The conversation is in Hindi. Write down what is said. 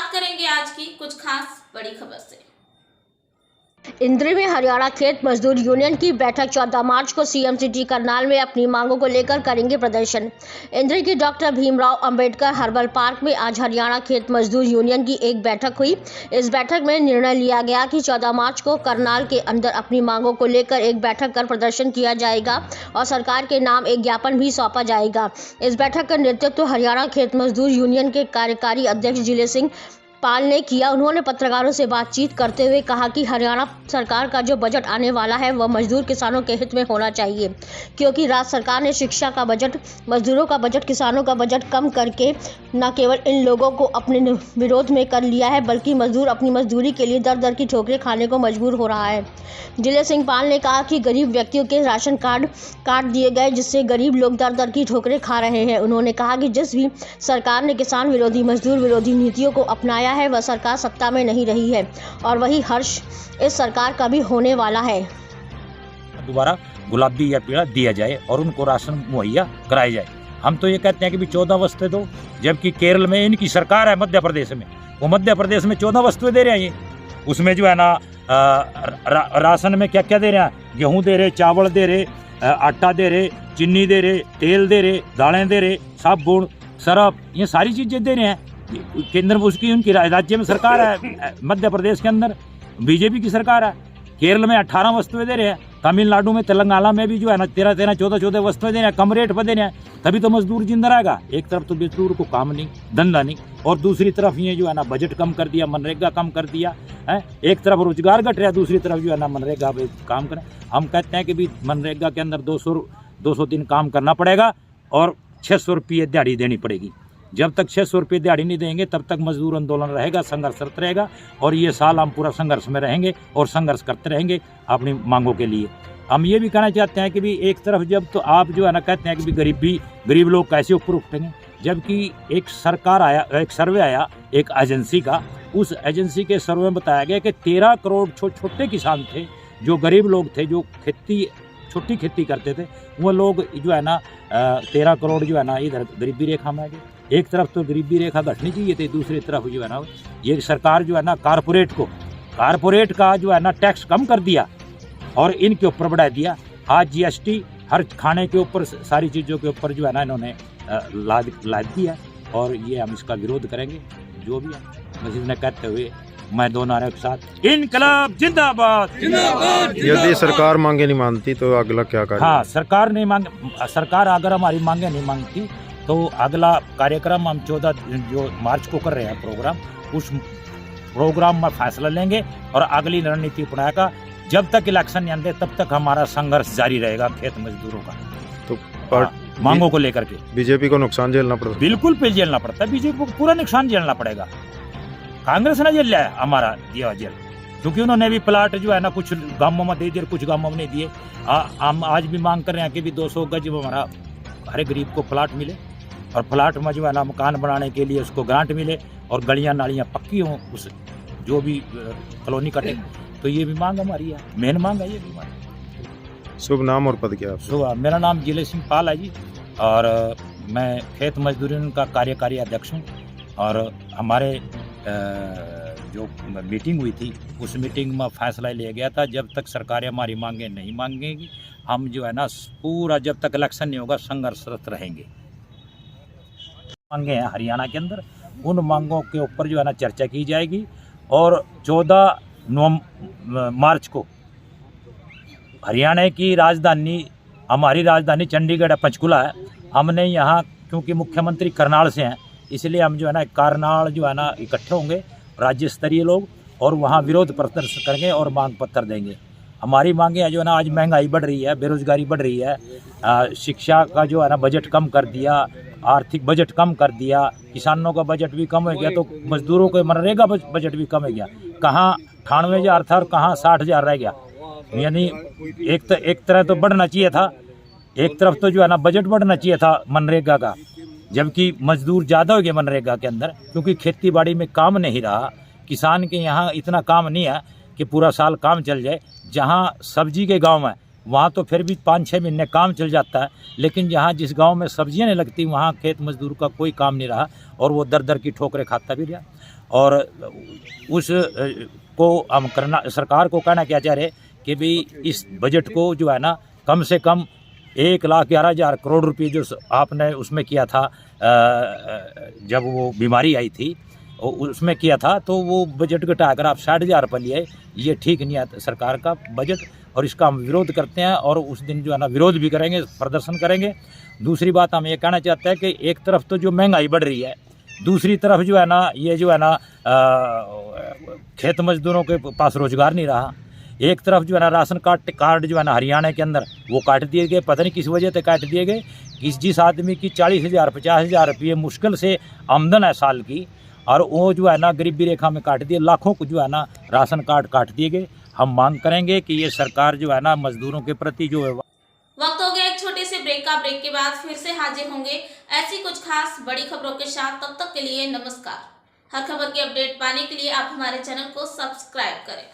शुरुआत करेंगे आज की कुछ खास बड़ी खबर से। इंद्री में हरियाणा खेत मजदूर यूनियन की बैठक 14 मार्च को सीएम सिटी करनाल में अपनी मांगों को लेकर करेंगे प्रदर्शन। इंद्री की doctor Bhimrao Ambedkar herbal park में आज हरियाणा खेत मजदूर यूनियन की एक बैठक हुई। इस बैठक में निर्णय लिया गया कि 14 मार्च को करनाल के अंदर अपनी मांगों को लेकर एक बैठक कर प्रदर्शन किया जाएगा और सरकार के नाम एक ज्ञापन भी सौंपा जाएगा। इस बैठक का नेतृत्व हरियाणा खेत मजदूर यूनियन के कार्यकारी अध्यक्ष जिले सिंह पाल ने किया। उन्होंने पत्रकारों से बातचीत करते हुए कहा कि हरियाणा सरकार का जो बजट आने वाला है वह मजदूर किसानों के हित में होना चाहिए, क्योंकि राज्य सरकार ने शिक्षा का बजट, मजदूरों का बजट, किसानों का बजट कम करके न केवल इन लोगों को अपने विरोध में कर लिया है, बल्कि मजदूर अपनी मजदूरी के लिए दर दर की ठोकरें खाने को मजबूर हो रहा है। जिले सिंह पाल ने कहा कि गरीब व्यक्तियों के राशन कार्ड काट दिए गए, जिससे गरीब लोग दर दर की ठोकरें खा रहे हैं। उन्होंने कहा कि जिस भी सरकार ने किसान विरोधी, मजदूर विरोधी नीतियों को अपनाया है वह सरकार सत्ता में नहीं रही है और वही हर्ष इस सरकार का भी होने वाला है। दोबारा गुलाबी या पीला दिया जाए और उनको राशन मुहैया कराया जाए। हम तो ये कहते हैं कि भी 14 वस्तुएं दो, जबकि केरल में इनकी सरकार है, मध्य प्रदेश में, वो मध्य प्रदेश में 14 वस्तुएं दे रहे हैं। ये उसमें जो है ना राशन में क्या क्या दे रहे हैं, गेहूं दे रहे, चावल दे रहे, आटा दे रहे, चीनी दे रहे, तेल दे रहे, दालें दे रहे, साबुन, सरफ, ये सारी चीजें दे रहे हैं। केंद्र में उसकी उनकी राज्य में सरकार है, मध्य प्रदेश के अंदर बीजेपी की सरकार है। केरल में 18 वस्तुएं दे रहे हैं, तमिलनाडु में, तेलंगाना में भी जो है ना 13-13, 14-14 वस्तुएं दे रहे हैं, कम रेट पर दे रहे हैं। तभी तो मजदूर जिंदा रहेगा। एक तरफ तो मजदूर को काम नहीं, धंधा नहीं, और दूसरी तरफ ये जो है ना बजट कम कर दिया, मनरेगा कम कर दिया है। एक तरफ रोजगार घट रहा, दूसरी तरफ जो है ना मनरेगा पे काम करें। हम कहते हैं कि भी मनरेगा के अंदर 200 दिन काम करना पड़ेगा और 600 रुपये दिहाड़ी देनी पड़ेगी। जब तक 600 रुपये दिहाड़ी नहीं देंगे तब तक मजदूर आंदोलन रहेगा, संघर्षरत रहेगा, और ये साल हम पूरा संघर्ष में रहेंगे और संघर्ष करते रहेंगे अपनी मांगों के लिए। हम ये भी कहना चाहते हैं कि भी एक तरफ जब तो आप जो है ना कहते हैं कि भी गरीब लोग कैसे ऊपर उठेंगे, जबकि एक सरकार आया, एक सर्वे आया एक एजेंसी का, उस एजेंसी के सर्वे में बताया गया कि 13 करोड़ छोटे किसान थे, जो गरीब लोग थे, जो छोटी खेती करते थे, वो लोग जो है ना 13 करोड़ जो है ना इधर गरीबी रेखा में आ गए। एक तरफ तो गरीबी रेखा घटनी चाहिए थी, दूसरी तरफ जो है ना ये सरकार जो है ना कारपोरेट का जो है ना टैक्स कम कर दिया और इनके ऊपर बढ़ा दिया। आज जीएसटी हर खाने के ऊपर, सारी चीज़ों के ऊपर जो है ना इन्होंने लाद दिया, और ये हम इसका विरोध करेंगे। जो भी है मस्जिद ने कहते हुए मैं दो नारे के साथ, इनकलाब जिंदाबाद जिंदाबाद। यदि सरकार मांगे नहीं मानती तो अगला क्या करें? हाँ, सरकार अगर हमारी मांगे नहीं मांगती तो अगला कार्यक्रम हम 14 जो मार्च को कर रहे हैं प्रोग्राम, उस प्रोग्राम में फैसला लेंगे और अगली रणनीति अपनाएगा। जब तक इलेक्शन नहीं आते तब तक हमारा संघर्ष जारी रहेगा खेत मजदूरों का, तो मांगों को लेकर के। बीजेपी को नुकसान झेलना पड़ता है? बिल्कुल पे झेलना पड़ता है, बीजेपी को पूरा नुकसान झेलना पड़ेगा। कांग्रेस ने झेल लिया है हमारा दिया जेल, क्योंकि उन्होंने भी प्लाट जो है ना कुछ गांवों में दे दिए, कुछ गांवों में नहीं दिए। हम आज भी मांग कर रहे हैं कि भी 200 गज हमारा हर गरीब को प्लाट मिले, और प्लाट में जो है ना मकान बनाने के लिए उसको ग्रांट मिले, और गलियां नालियां पक्की हों, उस जो भी कॉलोनी कटे। तो ये भी मांग हमारी है, मेन मांग है ये भी हमारी। शुभ नाम और पद क्या? शुभ, मेरा नाम जिले सिंह पाल है जी, और मैं खेत मजदूर यूनियन का कार्यकारी अध्यक्ष हूँ। और हमारे जो मीटिंग हुई थी उस मीटिंग में फैसला लिया गया था, जब तक सरकारें हमारी मांगे नहीं मांगेगी, हम जो है ना पूरा जब तक इलेक्शन नहीं होगा संघर्षरत रहेंगे। मांगे हैं हरियाणा के अंदर, उन मांगों के ऊपर जो है ना चर्चा की जाएगी। और 14 मार्च को हरियाणा की राजधानी, हमारी राजधानी चंडीगढ़ पंचकुला है, हमने यहाँ क्योंकि मुख्यमंत्री करनाल से हैं, इसलिए हम जो है ना करनाल जो है ना इकट्ठे होंगे राज्य स्तरीय लोग, और वहाँ विरोध प्रदर्शन करेंगे और मांग पत्र देंगे। हमारी मांगे हैं जो है ना, आज महंगाई बढ़ रही है, बेरोजगारी बढ़ रही है, शिक्षा का जो है ना बजट कम कर दिया, आर्थिक बजट कम कर दिया, किसानों का बजट भी कम हो गया, तो मजदूरों के मनरेगा बजट भी कम हो गया। कहाँ 98,000 था और कहाँ 60,000 रह गया। यानी एक तरह तो बढ़ना चाहिए था, एक तरफ तो जो है ना बजट बढ़ना चाहिए था मनरेगा का, जबकि मजदूर ज़्यादा हो गए मनरेगा के अंदर, क्योंकि खेती बाड़ी में काम नहीं रहा। किसान के यहाँ इतना काम नहीं है कि पूरा साल काम चल जाए। जहाँ सब्जी के गांव में वहाँ तो फिर भी 5-6 महीने काम चल जाता है, लेकिन जहाँ जिस गांव में सब्जियां नहीं लगती वहाँ खेत मजदूर का कोई काम नहीं रहा और वो दर दर की ठोकरें खाता भी रहा। और उस को हम करना, सरकार को कहना क्या चाह रहे कि भाई इस बजट को जो है ना कम से कम 1,11,000 करोड़ रुपये जो आपने उसमें किया था जब वो बीमारी आई थी उसमें किया था, तो वो बजट घटाकर आप 60,000 रुपये लिए, ये ठीक नहीं आता सरकार का बजट, और इसका हम विरोध करते हैं और उस दिन जो है ना विरोध भी करेंगे, प्रदर्शन करेंगे। दूसरी बात हम ये कहना चाहते हैं कि एक तरफ तो जो महंगाई बढ़ रही है, दूसरी तरफ जो है ना ये जो है ना खेत मजदूरों के पास रोजगार नहीं रहा। एक तरफ जो है ना राशन कार्ड जो है ना हरियाणा के अंदर वो काट दिए गए, पता नहीं किस वजह से काट दिए गए। जिस आदमी की 40,000 50,000 रुपये मुश्किल से आमदन है साल की, और वो जो है ना गरीबी रेखा में काट दिए, लाखों को जो है ना राशन कार्ड काट दिए गए। हम मांग करेंगे कि ये सरकार जो है ना मजदूरों के प्रति जो है। वक्त हो गया एक छोटे से ब्रेक का। ब्रेक के बाद फिर से हाजिर होंगे ऐसी कुछ खास बड़ी खबरों के साथ। तब तक के लिए नमस्कार। हर खबर की अपडेट पाने के लिए आप हमारे चैनल को सब्सक्राइब करें।